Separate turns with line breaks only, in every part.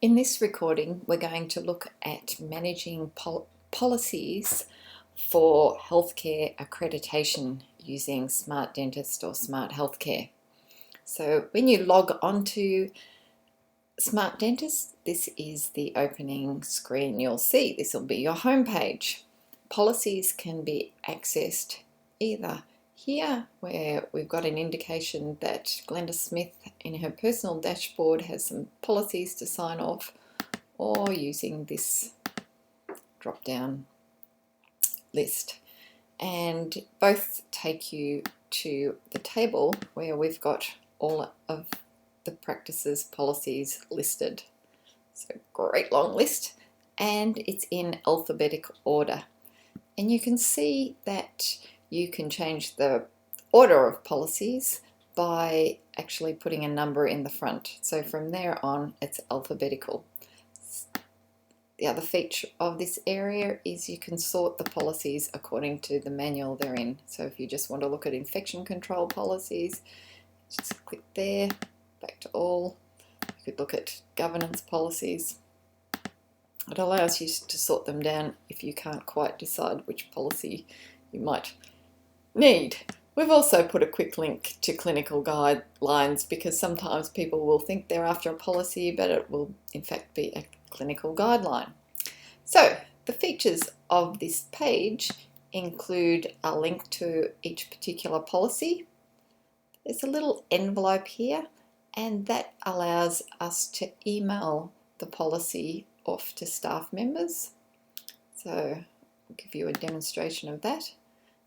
In this recording, we're going to look at managing policies for healthcare accreditation using SmartDentist or Smart Healthcare. So when you log onto SmartDentist, this is the opening screen you'll see. This will be your homepage. Policies can be accessed either here, where we've got an indication that Glenda Smith in her personal dashboard has some policies to sign off, or using this drop-down list. And both take you to the table where we've got all of the practices policies listed. So great long list, and it's in alphabetic order. And you can see that you can change the order of policies by actually putting a number in the front. So from there on, it's alphabetical. The other feature of this area is you can sort the policies according to the manual they're in. So if you just want to look at infection control policies, just click there, back to all. You could look at governance policies. It allows you to sort them down if you can't quite decide which policy you might need. We've also put a quick link to clinical guidelines, because sometimes people will think they're after a policy, but it will in fact be a clinical guideline. So the features of this page include a link to each particular policy. There's a little envelope here, and that allows us to email the policy off to staff members. So I'll give you a demonstration of that.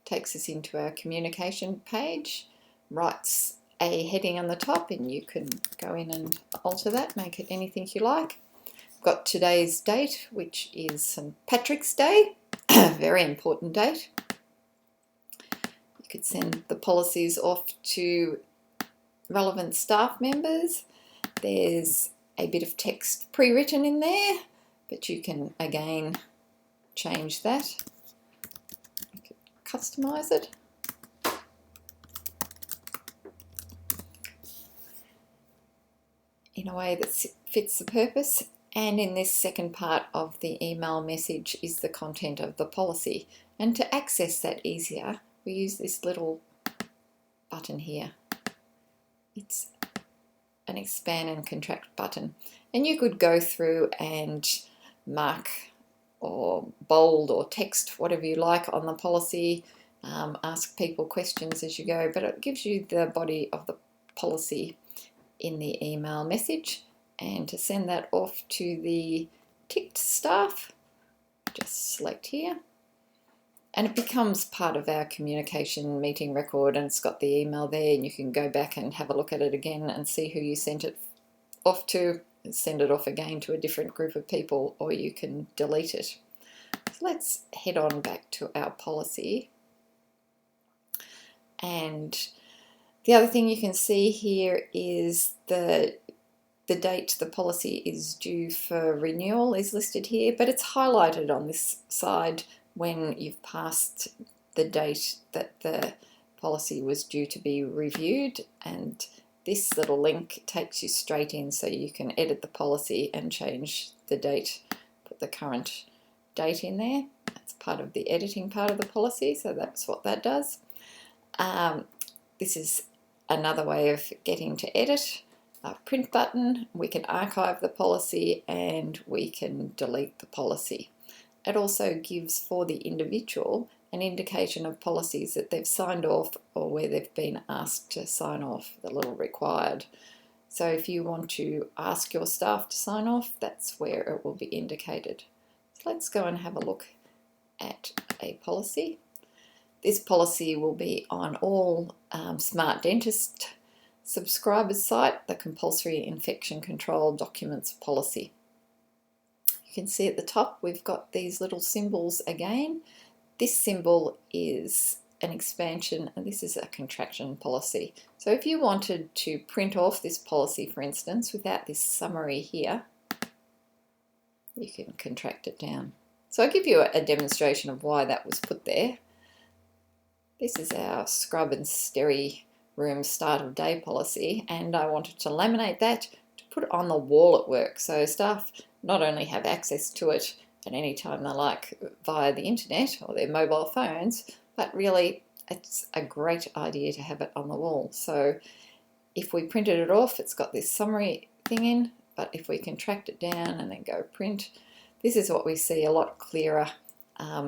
Takes us into our communication page, writes a heading on the top, and you can go in and alter that, make it anything you like. Got today's date, which is St. Patrick's Day, very important date. You could send the policies off to relevant staff members. There's a bit of text pre-written in there, but you can again change that. Customize it. In a way that fits the purpose. And in this second part of the email message is the content of the policy. And to access that easier, we use this little button here. It's an expand and contract button. And you could go through and mark or bold or text whatever you like on the policy, ask people questions as you go, but it gives you the body of the policy in the email message. And to send that off to the ticked staff, just select here, and it becomes part of our communication meeting record, and it's got the email there, and you can go back and have a look at it again and see who you sent it off to, send it off again to a different group of people, or you can delete it. So let's head on back to our policy. And the other thing you can see here is the date the policy is due for renewal is listed here, but it's highlighted on this side when you've passed the date that the policy was due to be reviewed, and this little link takes you straight in so you can edit the policy and change the date, put the current date in there. That's part of the editing part of the policy, so that's what that does. This is another way of getting to edit. A print button, we can archive the policy and we can delete the policy. It also gives for the individual an indication of policies that they've signed off or where they've been asked to sign off, the little required. So if you want to ask your staff to sign off, that's where it will be indicated. So let's go and have a look at a policy. This policy will be on all SmartDentist subscribers site, the compulsory infection control documents policy. You can see at the top we've got these little symbols again. This symbol is an expansion and this is a contraction policy. So if you wanted to print off this policy, for instance, without this summary here, you can contract it down. So I'll give you a demonstration of why that was put there. This is our scrub and steri room start of day policy, and I wanted to laminate that to put it on the wall at work, so staff not only have access to it at any time they like via the internet or their mobile phones, but really it's a great idea to have it on the wall. So if we printed it off, it's got this summary thing in, but if we contract it down and then go print, this is what we see, a lot clearer,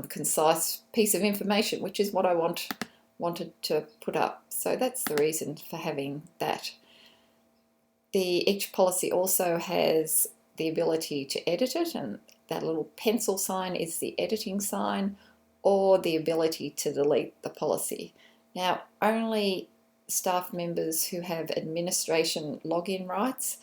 concise piece of information, which is what I wanted to put up. So that's the reason for having that. Each policy also has the ability to edit it, and that little pencil sign is the editing sign, or the ability to delete the policy. Now, only staff members who have administration login rights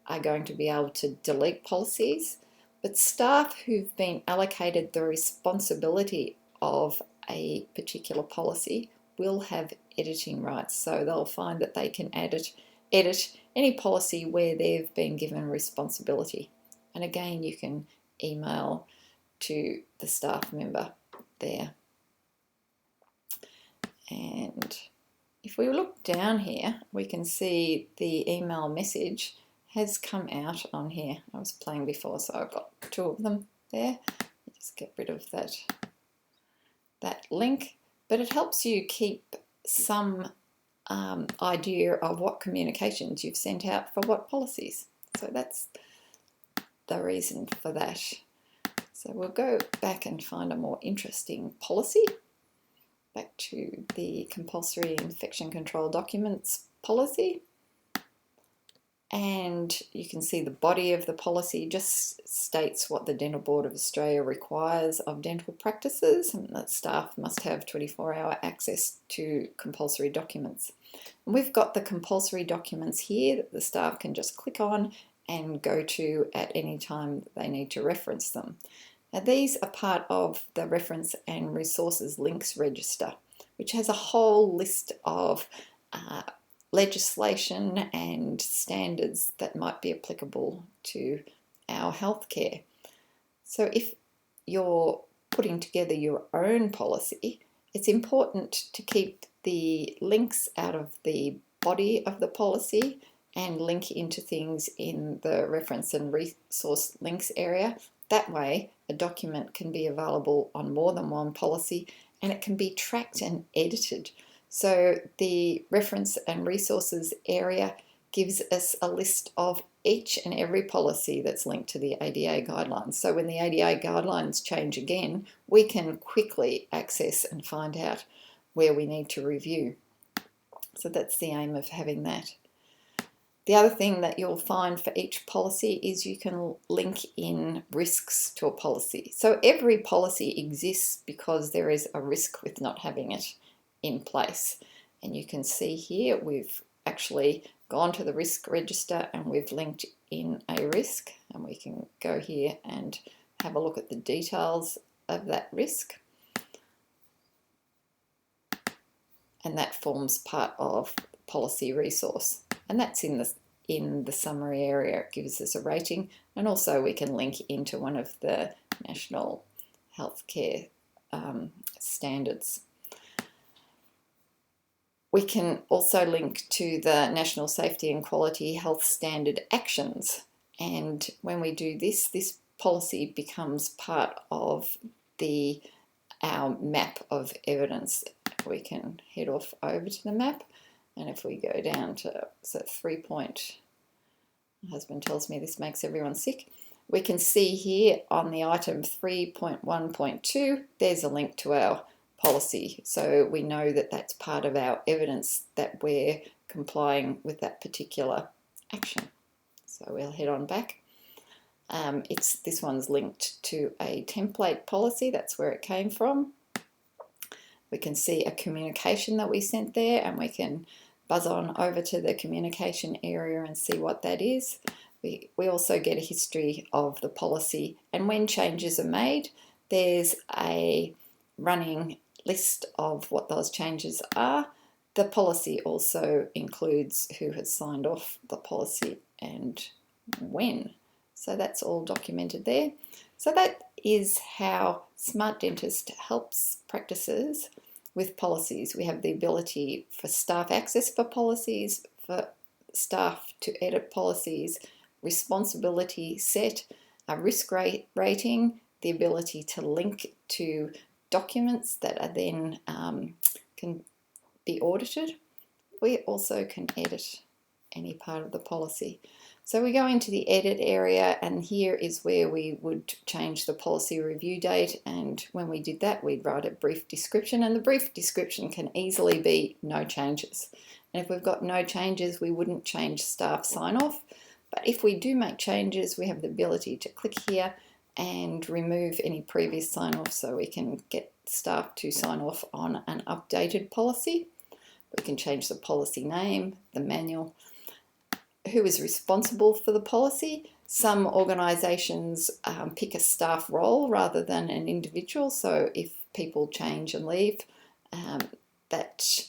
are going to be able to delete policies, but staff who've been allocated the responsibility of a particular policy will have editing rights, so they'll find that they can edit any policy where they've been given responsibility. And again, you can email to the staff member there. And if we look down here, we can see the email message has come out on here. I was playing before, so I've got two of them there. Just get rid of that link, but it helps you keep some idea of what communications you've sent out for what policies. So that's the reason for that. So we'll go back and find a more interesting policy. Back to the compulsory infection control documents policy. And you can see the body of the policy just states what the Dental Board of Australia requires of dental practices, and that staff must have 24-hour access to compulsory documents. And we've got the compulsory documents here that the staff can just click on and go to at any time that they need to reference them. Now, these are part of the Reference and Resources Links Register, which has a whole list of legislation and standards that might be applicable to our healthcare. So if you're putting together your own policy, it's important to keep the links out of the body of the policy and link into things in the reference and resource links area. That way, a document can be available on more than one policy and it can be tracked and edited. So the reference and resources area gives us a list of each and every policy that's linked to the ADA guidelines. So when the ADA guidelines change again, we can quickly access and find out where we need to review. So that's the aim of having that. The other thing that you'll find for each policy is you can link in risks to a policy. So every policy exists because there is a risk with not having it in place. And you can see here we've actually gone to the risk register and we've linked in a risk, and we can go here and have a look at the details of that risk. And that forms part of policy resource. And that's in the summary area. It gives us a rating, and also we can link into one of the national healthcare standards. We can also link to the National Safety and Quality Health Standard Actions, and when we do this, this policy becomes part of our map of evidence. We can head off over to the map, and if we go down to my husband tells me this makes everyone sick, we can see here on the item 3.1.2 there's a link to our policy, so we know that that's part of our evidence that we're complying with that particular action. So we'll head on back. This one's linked to a template policy, that's where it came from. We can see a communication that we sent there, and we can buzz on over to the communication area and see what that is. We also get a history of the policy, and when changes are made, there's a running list of what those changes are. The policy also includes who has signed off the policy and when. So that's all documented there. So that is how SmartDentist helps practices with policies. We have the ability for staff access for policies, for staff to edit policies, responsibility set, a risk rating, the ability to link to documents that are then can be audited. We also can edit any part of the policy. So we go into the edit area, and here is where we would change the policy review date, and when we did that we'd write a brief description, and the brief description can easily be no changes. And if we've got no changes, we wouldn't change staff sign off, but if we do make changes, we have the ability to click here and remove any previous sign off, so we can get staff to sign off on an updated policy. We can change the policy name, the manual, who is responsible for the policy. Some organisations pick a staff role rather than an individual, so if people change and leave, that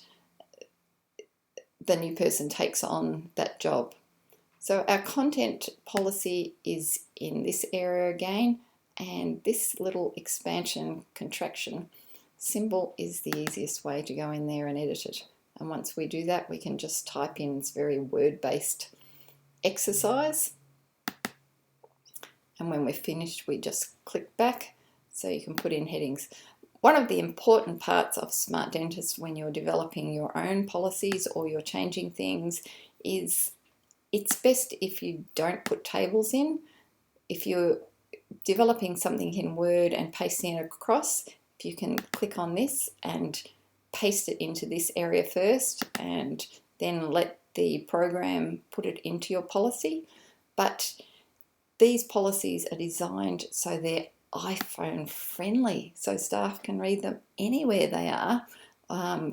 the new person takes on that job. So our content policy is in this area again, and this little expansion contraction symbol is the easiest way to go in there and edit it. And once we do that, we can just type in this very word-based exercise, and when we're finished we just click back so you can put in headings. One of the important parts of SmartDentist when you're developing your own policies or you're changing things is it's best if you don't put tables in. If you're developing something in Word and pasting it across, if you can click on this and paste it into this area first and then let the program put it into your policy. But these policies are designed so they're iPhone friendly, so staff can read them anywhere they are,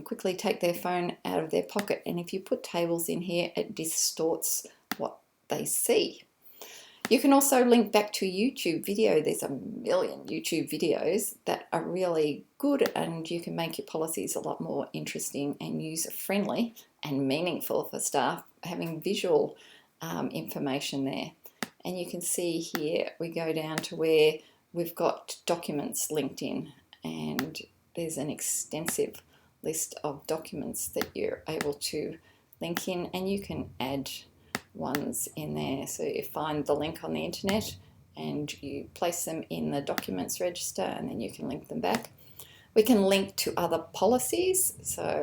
quickly take their phone out of their pocket, and if you put tables in here it distorts what they see. You can also link back to a YouTube video. There's a million YouTube videos that are really good, and you can make your policies a lot more interesting and user-friendly and meaningful for staff, having visual information there. And you can see here we go down to where we've got documents linked in, and there's an extensive list of documents that you're able to link in, and you can add ones in there. So you find the link on the internet and you place them in the documents register, and then you can link them back. We can link to other policies, so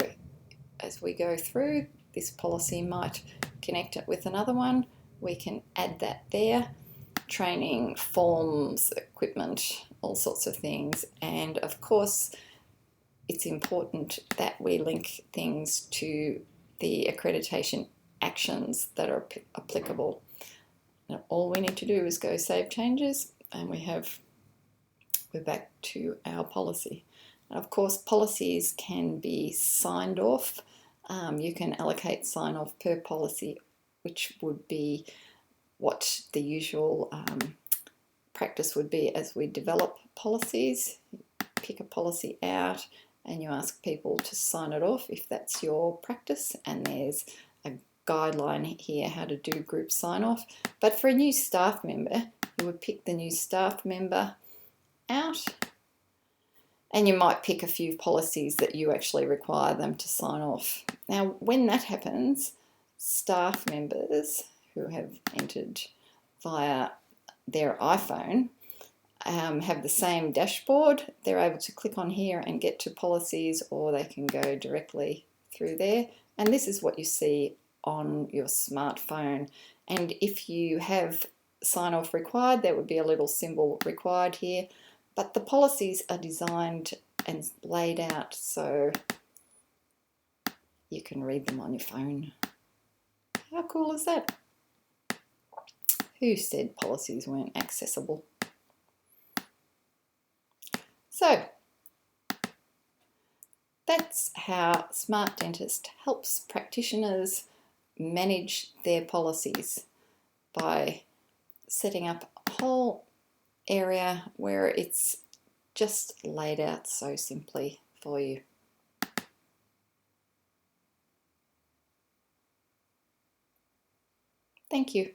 as we go through, this policy might connect it with another one. We can add that there. Training, forms, equipment, all sorts of things. And of course it's important that we link things to the accreditation actions that are applicable. Now, all we need to do is go save changes, and we're back to our policy. And of course, policies can be signed off. You can allocate sign off per policy, which would be what the usual practice would be as we develop policies. Pick a policy out and you ask people to sign it off if that's your practice, and there's a guideline here how to do group sign off. But for a new staff member, you would pick the new staff member out, and you might pick a few policies that you actually require them to sign off. Now when that happens, staff members who have entered via their iPhone have the same dashboard. They're able to click on here and get to policies, or they can go directly through there, and this is what you see on your smartphone. And if you have sign off required, there would be a little symbol required here, but the policies are designed and laid out so you can read them on your phone. How cool is that? Who said policies weren't accessible? So that's how SmartDentist helps practitioners manage their policies by setting up a whole area where it's just laid out so simply for you. Thank you.